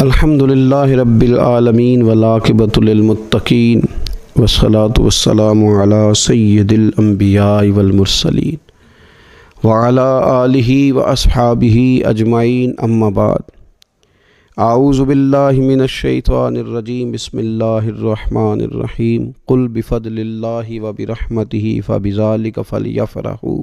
الحمدللہ رب العالمین والعاقبۃ للمتقین والصلاة والسلام علی سید الانبیاء والمرسلین وعلی آلہ واصحابہ اجمعین اما بعد اعوذ باللہ من الشیطان الرجیم بسم اللہ الرحمن الرحیم قل بفضل اللہ وبرحمتہ فبذلک فلیفرحوا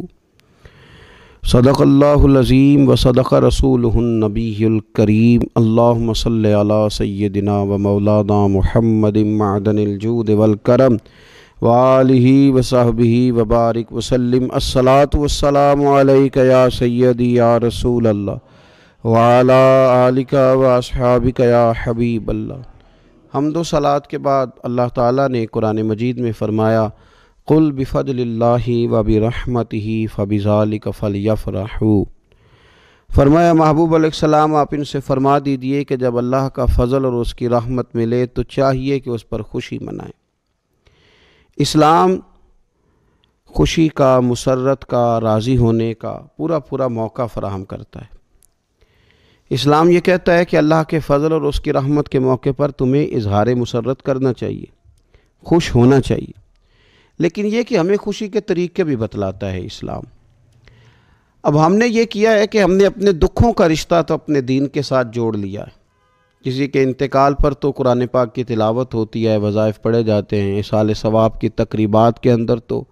صدق اللہ العظیم وصدق رسولہ النبی الکریم اللہم صلی علی سیدنا و مولانا محمد معدن الجود والکرم وآلہ وصحبہ وبارک وسلم الصلاۃ والسلام علیک یا سیدی یا رسول اللہ وعلی آلک واصحابک یا حبیب اللہ۔ حمد و صلاۃ کے بعد اللہ تعالیٰ نے قرآن مجید میں فرمایا قل بفضل اللہ وبرحمتہ فبذلک فلیفرحوا، فرمایا محبوب علیہ السلام آپ ان سے فرما دیجئے کہ جب اللہ کا فضل اور اس کی رحمت ملے تو چاہیے کہ اس پر خوشی منائیں۔ اسلام خوشی کا، مسرت کا، راضی ہونے کا پورا موقع فراہم کرتا ہے۔ اسلام یہ کہتا ہے کہ اللہ کے فضل اور اس کی رحمت کے موقع پر تمہیں اظہار مسرت کرنا چاہیے، خوش ہونا چاہیے، لیکن یہ کہ ہمیں خوشی کے طریقے بھی بتلاتا ہے اسلام۔ اب ہم نے یہ کیا ہے کہ ہم نے اپنے دکھوں کا رشتہ تو اپنے دین کے ساتھ جوڑ لیا ہے۔ کسی کے انتقال پر تو قرآن پاک کی تلاوت ہوتی ہے، وظائف پڑھے جاتے ہیں، اصال ثواب کی تقریبات کے اندر تو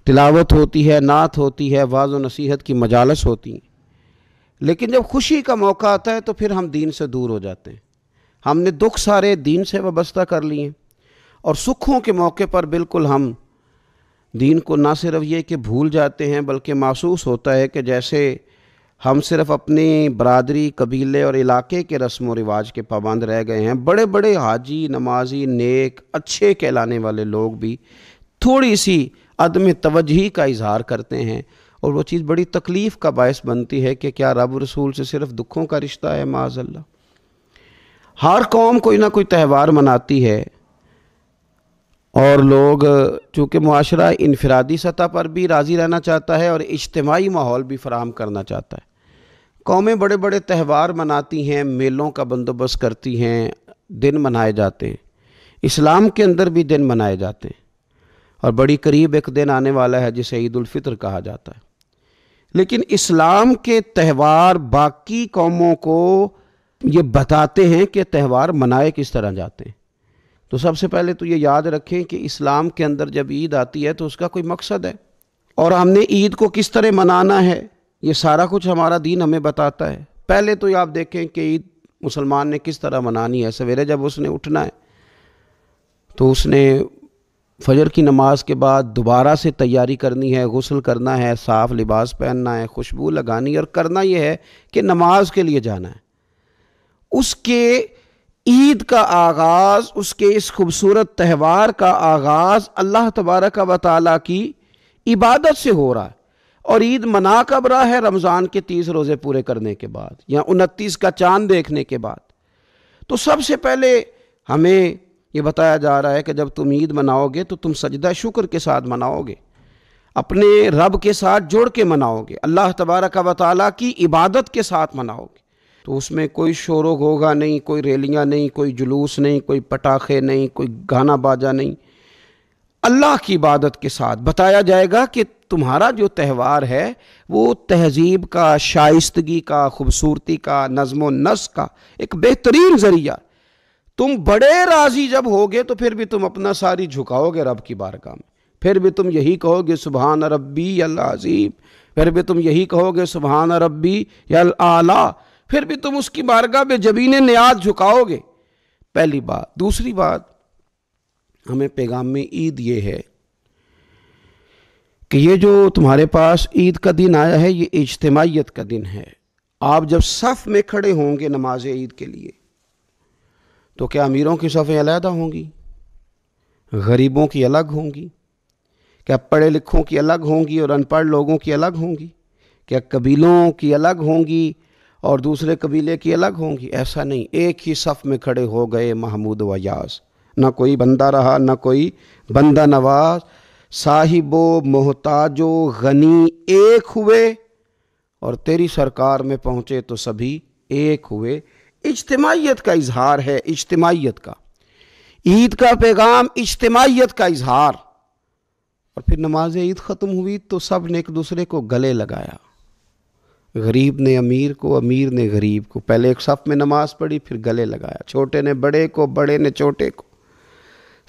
تلاوت ہوتی ہے، نعت ہوتی ہے، وعظ و نصیحت کی مجالس ہوتی ہیں، لیکن جب خوشی کا موقع آتا ہے تو پھر ہم دین سے دور ہو جاتے ہیں۔ ہم نے دکھ سارے دین سے وابستہ کر لیے ہیں، اور سکھوں کے موقع پر بالکل ہم دین کو نہ صرف یہ کہ بھول جاتے ہیں بلکہ محسوس ہوتا ہے کہ جیسے ہم صرف اپنی برادری، قبیلے اور علاقے کے رسم و رواج کے پابند رہ گئے ہیں۔ بڑے بڑے حاجی، نمازی، نیک، اچھے کہلانے والے لوگ بھی تھوڑی سی عدم توجہی کا اظہار کرتے ہیں، اور وہ چیز بڑی تکلیف کا باعث بنتی ہے کہ کیا رب رسول سے صرف دکھوں کا رشتہ ہے؟ معاذ اللہ۔ ہر قوم کوئی نہ کوئی تہوار مناتی ہے، اور لوگ چونکہ معاشرہ انفرادی سطح پر بھی راضی رہنا چاہتا ہے اور اجتماعی ماحول بھی فراہم کرنا چاہتا ہے، قومیں بڑے بڑے تہوار مناتی ہیں، میلوں کا بندوبست کرتی ہیں، دن منائے جاتے ہیں۔ اسلام کے اندر بھی دن منائے جاتے ہیں، اور بڑی قریب ایک دن آنے والا ہے جسے عید الفطر کہا جاتا ہے۔ لیکن اسلام کے تہوار باقی قوموں کو یہ بتاتے ہیں کہ تہوار منائے کس طرح جاتے ہیں۔ تو سب سے پہلے تو یہ یاد رکھیں کہ اسلام کے اندر جب عید آتی ہے تو اس کا کوئی مقصد ہے، اور ہم نے عید کو کس طرح منانا ہے یہ سارا کچھ ہمارا دین ہمیں بتاتا ہے۔ پہلے تو یہ آپ دیکھیں کہ عید مسلمان نے کس طرح منانی ہے۔ سویرے جب اس نے اٹھنا ہے تو اس نے فجر کی نماز کے بعد دوبارہ سے تیاری کرنی ہے، غسل کرنا ہے، صاف لباس پہننا ہے، خوشبو لگانی ہے، اور کرنا یہ ہے کہ نماز کے لیے جانا ہے۔ اس کے عید کا آغاز، اس کے اس خوبصورت تہوار کا آغاز اللہ تبارک و تعالیٰ کی عبادت سے ہو رہا ہے، اور عید منا کب رہا ہے؟ رمضان کے 30 روزے پورے کرنے کے بعد، یا 29 کا چاند دیکھنے کے بعد۔ تو سب سے پہلے ہمیں یہ بتایا جا رہا ہے کہ جب تم عید مناؤ گے تو تم سجدہ شکر کے ساتھ مناؤ گے، اپنے رب کے ساتھ جوڑ کے مناؤ گے، اللہ تبارک و تعالیٰ کی عبادت کے ساتھ مناؤ گے۔ تو اس میں کوئی شور و غوغا نہیں، کوئی ریلیاں نہیں، کوئی جلوس نہیں، کوئی پٹاخے نہیں، کوئی گانا باجا نہیں۔ اللہ کی عبادت کے ساتھ بتایا جائے گا کہ تمہارا جو تہوار ہے وہ تہذیب کا، شائستگی کا، خوبصورتی کا، نظم و نسق کا ایک بہترین ذریعہ۔ تم بڑے راضی جب ہوگے تو پھر بھی تم اپنا ساری جھکاؤ گے رب کی بارگاہ میں، پھر بھی تم یہی کہو گے سبحان ربی العظیم، پھر بھی تم یہی کہو گے سبحان ربی الاعلیٰ، پھر بھی تم اس کی بارگاہ میں جبین نیاز جھکاؤ گے۔ پہلی بات۔ دوسری بات، ہمیں پیغام میں عید یہ ہے کہ یہ جو تمہارے پاس عید کا دن آیا ہے یہ اجتماعیت کا دن ہے۔ آپ جب صف میں کھڑے ہوں گے نماز عید کے لیے تو کیا امیروں کی صفیں علیحدہ ہوں گی؟ غریبوں کی الگ ہوں گی؟ کیا پڑھے لکھوں کی الگ ہوں گی اور ان پڑھ لوگوں کی الگ ہوں گی؟ کیا قبیلوں کی الگ ہوں گی اور دوسرے قبیلے کی الگ ہوں گی؟ ایسا نہیں، ایک ہی صف میں کھڑے ہو گئے محمود و یاز، نہ کوئی بندہ رہا نہ کوئی بندہ نواز، صاحب و محتاج و غنی ایک ہوئے، اور تیری سرکار میں پہنچے تو سبھی ایک ہوئے۔ اجتماعیت کا اظہار ہے، اجتماعیت کا۔ عید کا پیغام اجتماعیت کا اظہار۔ اور پھر نماز عید ختم ہوئی تو سب نے ایک دوسرے کو گلے لگایا، غریب نے امیر کو، امیر نے غریب کو، پہلے ایک صف میں نماز پڑھی پھر گلے لگایا، چھوٹے نے بڑے کو، بڑے نے چھوٹے کو،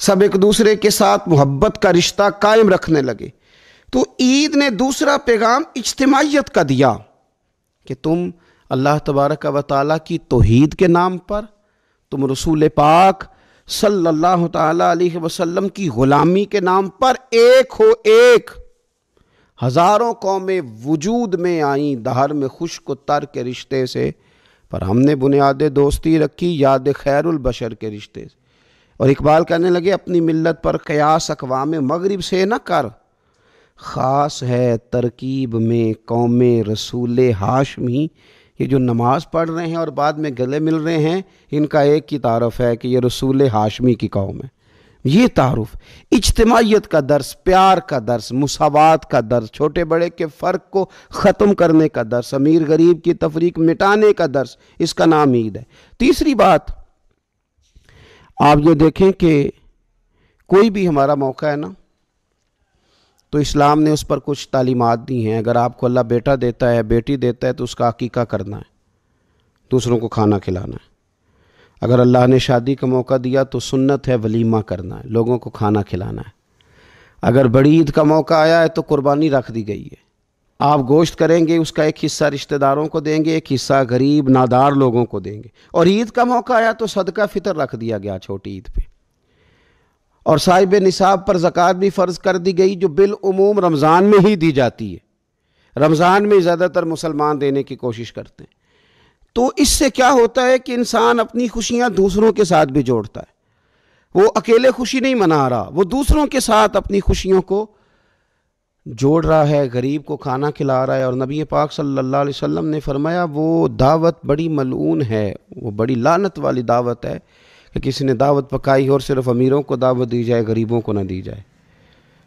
سب ایک دوسرے کے ساتھ محبت کا رشتہ قائم رکھنے لگے۔ تو عید نے دوسرا پیغام اجتماعیت کا دیا کہ تم اللہ تبارک و تعالیٰ کی توحید کے نام پر، تم رسول پاک صلی اللہ تعالیٰ علیہ وسلم کی غلامی کے نام پر ایک ہو، ایک۔ ہزاروں قومیں وجود میں آئیں دہر میں خشک و تر کے رشتے سے، پر ہم نے بنیاد دوستی رکھی یاد خیر البشر کے رشتے سے۔ اور اقبال کہنے لگے اپنی ملت پر قیاس اقوام مغرب سے نہ کر، خاص ہے ترکیب میں قوم رسول ہاشمی۔ یہ جو نماز پڑھ رہے ہیں اور بعد میں گلے مل رہے ہیں، ان کا ایک ہی تعارف ہے کہ یہ رسول ہاشمی کی قوم ہے۔ یہ تعارف اجتماعیت کا درس، پیار کا درس، مساوات کا درس، چھوٹے بڑے کے فرق کو ختم کرنے کا درس، امیر غریب کی تفریق مٹانے کا درس، اس کا نام عید ہے۔ تیسری بات آپ یہ دیکھیں کہ کوئی بھی ہمارا موقع ہے نا، تو اسلام نے اس پر کچھ تعلیمات دی ہیں۔ اگر آپ کو اللہ بیٹا دیتا ہے، بیٹی دیتا ہے، تو اس کا عقیقہ کرنا ہے، دوسروں کو کھانا کھلانا ہے۔ اگر اللہ نے شادی کا موقع دیا تو سنت ہے ولیمہ کرنا ہے، لوگوں کو کھانا کھلانا ہے۔ اگر بڑی عید کا موقع آیا ہے تو قربانی رکھ دی گئی ہے، آپ گوشت کریں گے، اس کا ایک حصہ رشتہ داروں کو دیں گے، ایک حصہ غریب نادار لوگوں کو دیں گے۔ اور عید کا موقع آیا تو صدقہ فطر رکھ دیا گیا چھوٹی عید پہ، اور صاحب نصاب پر زکوٰۃ بھی فرض کر دی گئی، جو بالعموم رمضان میں ہی دی جاتی ہے۔ رمضان میں زیادہ تر مسلمان دینے کی کوشش کرتے ہیں۔ تو اس سے کیا ہوتا ہے کہ انسان اپنی خوشیاں دوسروں کے ساتھ بھی جوڑتا ہے، وہ اکیلے خوشی نہیں منا رہا، وہ دوسروں کے ساتھ اپنی خوشیوں کو جوڑ رہا ہے، غریب کو کھانا کھلا رہا ہے۔ اور نبی پاک صلی اللہ علیہ وسلم نے فرمایا وہ دعوت بڑی ملعون ہے، وہ بڑی لعنت والی دعوت ہے کہ کسی نے دعوت پکائی اور صرف امیروں کو دعوت دی جائے، غریبوں کو نہ دی جائے۔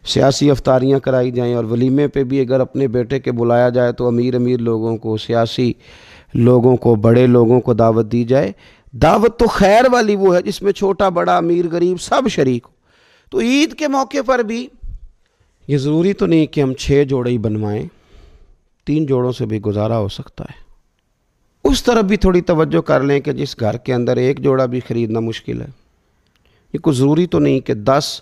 سیاسی افطاریاں کرائی جائیں، اور ولیمے پہ بھی اگر اپنے بیٹے کے بلایا جائے تو امیر لوگوں کو، سیاسی لوگوں کو، بڑے لوگوں کو دعوت دی جائے۔ دعوت تو خیر والی وہ ہے جس میں چھوٹا بڑا امیر غریب سب شریک ہو۔ تو عید کے موقع پر بھی یہ ضروری تو نہیں کہ ہم 6 جوڑے ہی بنوائیں، 3 جوڑوں سے بھی گزارا ہو سکتا ہے۔ اس طرف بھی تھوڑی توجہ کر لیں کہ جس گھر کے اندر 1 جوڑا بھی خریدنا مشکل ہے، یہ کوئی ضروری تو نہیں کہ 10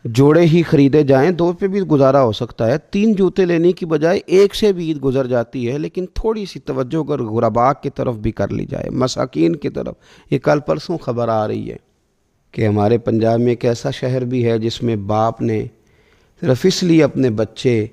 جوڑے ہی خریدے جائیں، 2 پہ بھی گزارا ہو سکتا ہے۔ 3 جوتے لینے کی بجائے 1 سے بھی عید گزر جاتی ہے، لیکن تھوڑی سی توجہ اگر غرباء کی طرف بھی کر لی جائے، مساکین کی طرف۔ یہ کل پرسوں خبر آ رہی ہے کہ ہمارے پنجاب میں ایک ایسا شہر بھی ہے جس میں باپ نے صرف اس لیے اپنے بچے